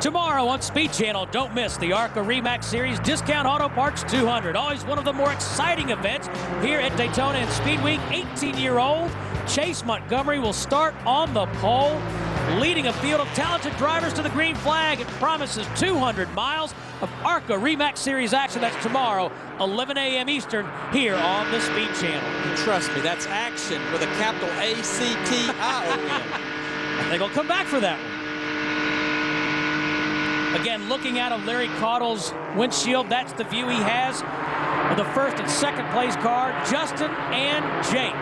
Tomorrow on Speed Channel, don't miss the ARCA RE/MAX Series Discount Auto Parts 200. Always one of the more exciting events here at Daytona and Speed Week. 18-year-old Chase Montgomery will start on the pole, leading a field of talented drivers to the green flag. It promises 200 miles of ARCA RE/MAX Series action. That's tomorrow, 11 a.m. Eastern, here on the Speed Channel. And trust me, that's action with a capital A-C-T-I-O-N. I think I'll come back for that one. Again, looking out of Larry Caudle's windshield, that's the view he has of the first and second place car, Justin and Jake.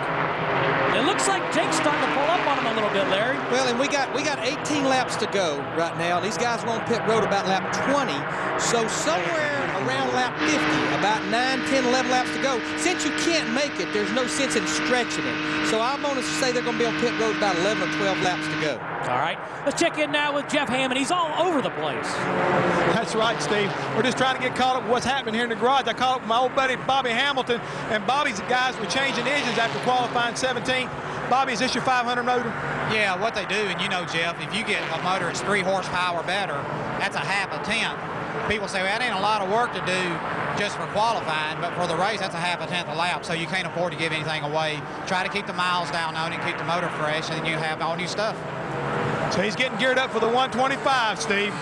It looks like Jake's starting to pull up on him a little bit, Larry. Well, and we got 18 laps to go right now. These guys are on pit road about lap 20. So somewhere around lap 50, about 9, 10, 11 laps to go. Since you can't make it, there's no sense in stretching it. So I'm going to say they're going to be on pit road about 11 or 12 laps to go. All right, let's check in now with Jeff Hammond. He's all over the place. That's right, Steve. We're just trying to get caught up with what's happening here in the garage. I caught up with my old buddy Bobby Hamilton, and Bobby's guys were changing engines after qualifying 17. Bobby, is this your 500 motor? Yeah, what they do, and you know, Jeff, if you get a motor that's 3 horsepower better, that's a half a tenth. People say, well, that ain't a lot of work to do just for qualifying, but for the race, that's a half a tenth a lap, so you can't afford to give anything away. Try to keep the miles down on it, keep the motor fresh, and then you have all new stuff. So he's getting geared up for the 125, Steve.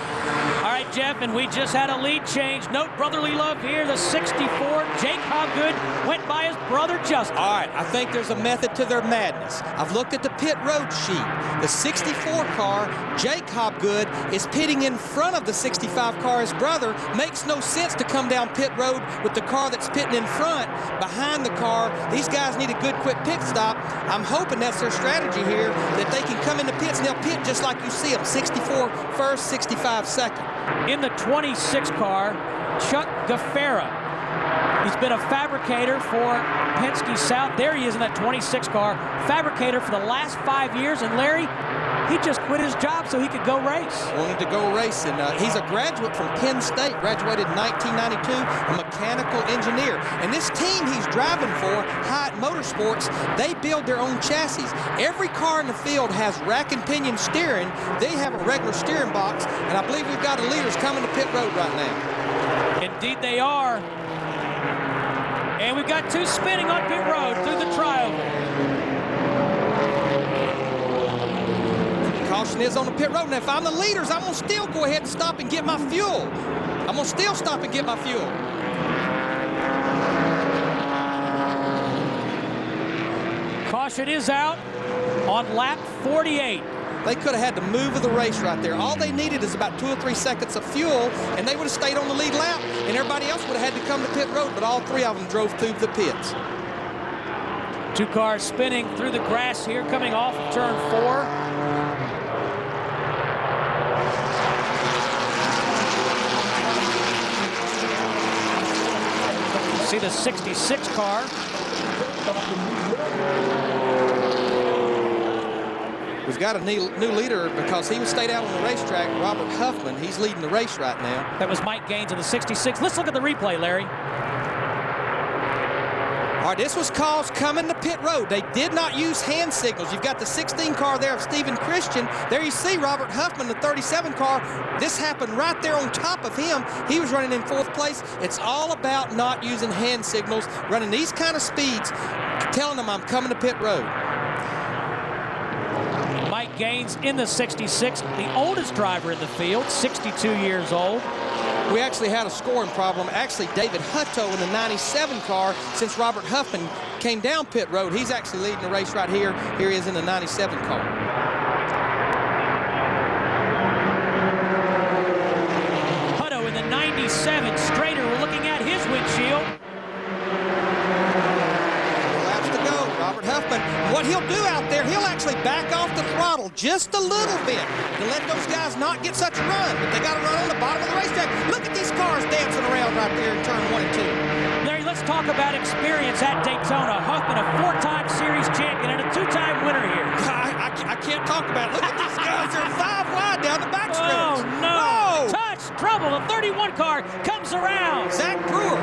All right, Jeff, and we just had a lead change. Note brotherly love here. The 64, Jake Hobgood, went by his brother Justin. All right, I think there's a method to their madness. I've looked at the pit road sheet. The 64 car, Jake Hobgood, is pitting in front of the 65 car, his brother. Makes no sense to come down pit road with the car that's pitting in front behind the car. These guys need a good quick pit stop. I'm hoping that's their strategy here, that they can come into pits and they'll pit just like you see them. 64 first, 65 second. In the 26 car, Chuck Gaffera. He's been a fabricator for Penske South. There he is in that 26 car. Fabricator for the last 5 years. And Larry, he just quit his job so he could go race. Wanted to go racing. He's a graduate from Penn State, graduated in 1992, a mechanical engineer. And this team he's driving for, Hyatt Motorsports, they build their own chassis. Every car in the field has rack and pinion steering. They have a regular steering box, and I believe we've got the leaders coming to pit road right now. Indeed they are. And we've got 2 spinning on pit road through the trioval. Caution is on the pit road. Now, if I'm the leaders, I'm going to still go ahead and stop and get my fuel. I'm going to still stop and get my fuel. Caution is out on lap 48. They could have had the move of the race right there. All they needed is about 2 or 3 seconds of fuel, and they would have stayed on the lead lap, and everybody else would have had to come to pit road, but all 3 of them drove through the pits. 2 cars spinning through the grass here, coming off of turn 4. See the 66 car. We've got a new leader because he stayed out on the racetrack, Robert Huffman. He's leading the race right now. That was Mike Gaines of the 66. Let's look at the replay, Larry. All right, this was calls coming to pit road. They did not use hand signals. You've got the 16 car there of Stephen Christian. There you see Robert Huffman, the 37 car. This happened right there on top of him. He was running in 4th place. It's all about not using hand signals, running these kind of speeds, telling them I'm coming to pit road. Mike Gaines in the 66, the oldest driver in the field, 62 years old. We actually had a scoring problem. Actually, David Hutto in the 97 car, since Robert Huffman came down pit road, he's actually leading the race right here. Here he is in the 97 car. Hutto in the 97 straighter. We're looking at his windshield. Laps to go. Robert Huffman, what he'll do out there, he'll actually back off the throttle just a little bit to let those guys not get such a run, but they got to run on the bottom of the racetrack. Look at these cars dancing around right there in turn 1 and 2. Larry, let's talk about experience at Daytona. Huffman, a 4-time series champion and a 2-time winner here. I can't talk about it. Look at these guys. They're 5 wide down the backstretch. Oh, no. Touch, trouble. The 31 car comes around. Zach Brewer.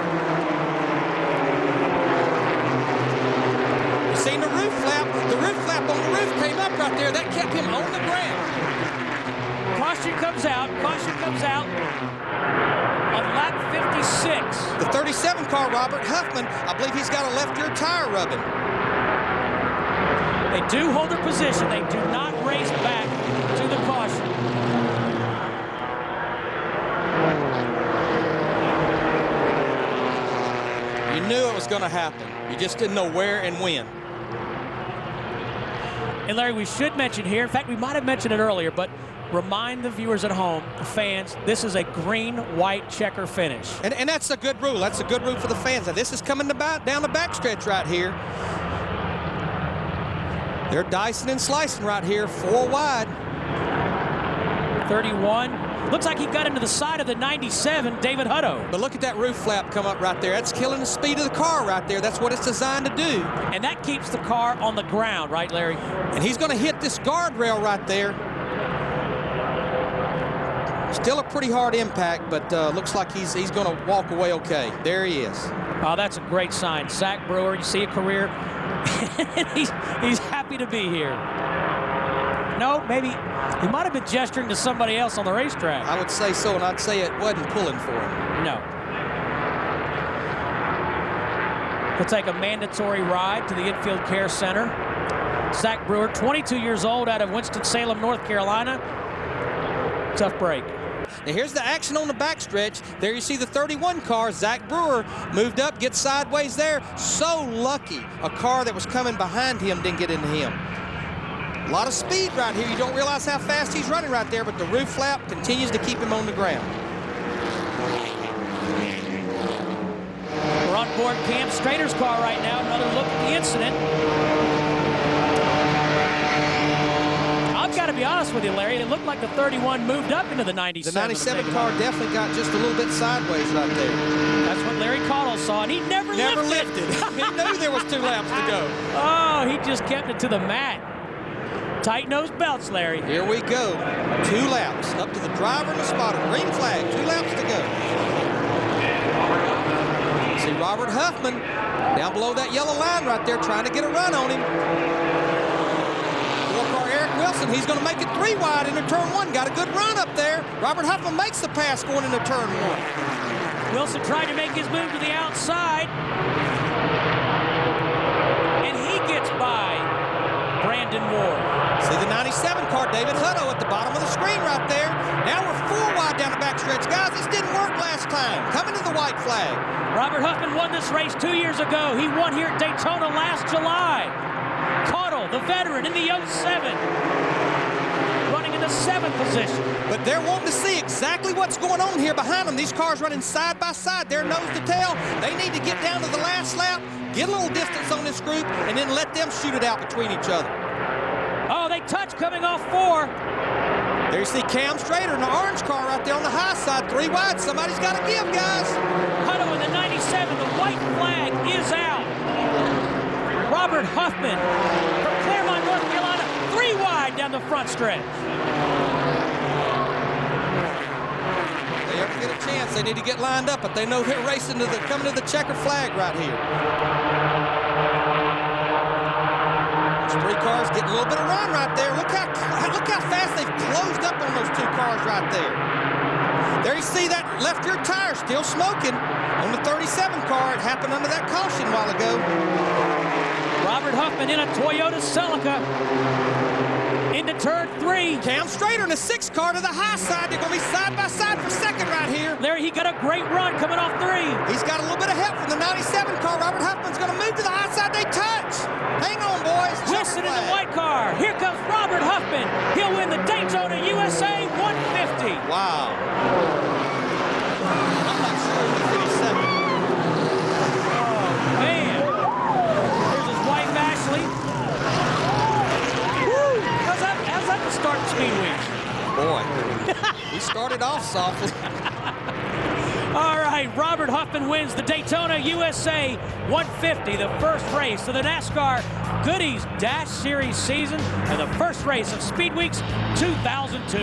You seen the roof flap? The roof flap on the roof came up right there. That kept him on the ground. Caution comes out. Caution comes out on lap 56. The 37 car, Robert Huffman, I believe he's got a left rear tire rubbing. They do hold their position. They do not race back to the caution. You knew it was going to happen. You just didn't know where and when. And Larry, we should mention here, in fact, we might have mentioned it earlier, but remind the viewers at home, the fans, this is a green-white checker finish. And that's a good rule. That's a good rule for the fans. Now, this is coming down the backstretch right here. They're dicing and slicing right here, 4 wide. 31. Looks like he got into the side of the 97, David Hutto. But look at that roof flap come up right there. That's killing the speed of the car right there. That's what it's designed to do. And that keeps the car on the ground, right, Larry? And he's going to hit this guardrail right there. Still a pretty hard impact, but looks like he's going to walk away okay. There he is. Oh, that's a great sign. Zach Brewer, you see a career. he's happy to be here. No, maybe he might have been gesturing to somebody else on the racetrack. I would say so, and I'd say it wasn't pulling for him. No. He'll take a mandatory ride to the Infield Care Center. Zach Brewer, 22 years old, out of Winston-Salem, North Carolina. Tough break. Now here's the action on the backstretch. There you see the 31 car. Zach Brewer moved up, gets sideways there. So lucky a car that was coming behind him didn't get into him. A lot of speed right here. You don't realize how fast he's running right there, but the roof flap continues to keep him on the ground. We're on board Cam Strader's car right now. Another look at the incident. I've got to be honest with you, Larry. It looked like the 31 moved up into the 97. The 97 car definitely got just a little bit sideways right there. That's what Larry Caudill saw, and he never lifted. He knew there was 2 laps to go. Oh, he just kept it to the mat. Tight nose belts, Larry. Here we go. 2 laps up to the driver and the spotter. Green flag. 2 laps to go. See Robert Huffman down below that yellow line right there trying to get a run on him. 4-car Eric Wilson. He's going to make it 3 wide into turn 1. Got a good run up there. Robert Huffman makes the pass going into turn 1. Wilson tried to make his move to the outside. And he gets by Brandon Ward. See the 97 car, David Hutto at the bottom of the screen right there. Now we're 4 wide down the backstretch. Guys, this didn't work last time. Coming to the white flag. Robert Huffman won this race 2 years ago. He won here at Daytona last July. Caudill, the veteran, in the 07. Running in the 7th position. But they're wanting to see exactly what's going on here behind them. These cars running side by side. They're nose to tail. They need to get down to the last lap, get a little distance on this group, and then let them shoot it out between each other. Oh, they touch coming off 4. There you see Cam Strader in the orange car right there on the high side, 3 wide. Somebody's got to give, guys. Hutto in the 97. The white flag is out. Robert Huffman from Claremont, North Carolina, 3 wide down the front stretch. If they ever get a chance, they need to get lined up, but they know they're racing coming to the checker flag right here. 3 cars getting a little bit of run right there. Look how fast they've closed up on those 2 cars right there. There you see that left rear tire still smoking on the 37 car. It happened under that caution a while ago. Robert Huffman in a Toyota Celica into turn 3. Cam Strader in a 6 car to the high side. They're going to be side by side for second right here. Larry, he got a great run coming off 3. He's got a little bit of help from the 97 car. Robert Huffman's going to move to the high side. They touch. Hang on, boys. Wilson in the white car. Here comes Robert Huffman. He'll win the Daytona USA 150. Wow. I'm not sure he's finished second. Oh, man. Here's his wife, Ashley. Woo! How's that to start the Speedway? Boy, we started off softly. All right, Robert Huffman wins the Daytona USA 150, the first race of the NASCAR Goodies Dash Series season and the first race of Speedweek's 2002.